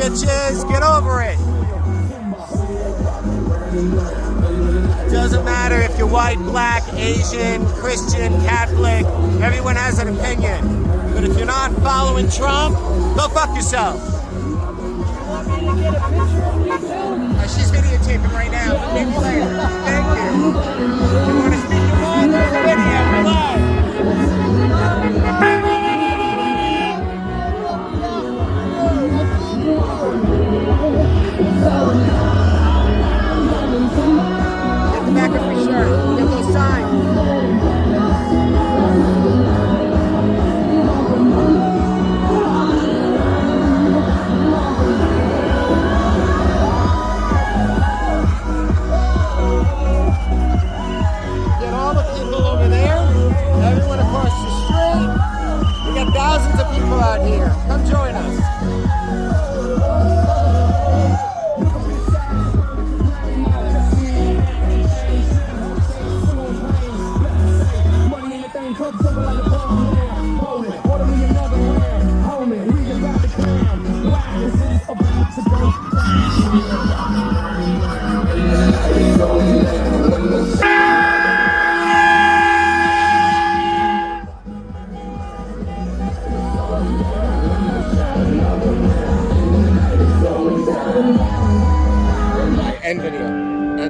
bitches. Get over it. Doesn't matter if you're white, black, Asian, Christian, Catholic. Everyone has an opinion. But if you're not following Trump, go fuck yourself. She's videotaping right now. But maybe later. Thank you. You want to speak your mind? There's a video. We're live. Get the back of your shirt. Get those signs. Thousands of people out here. Come join us. Wow.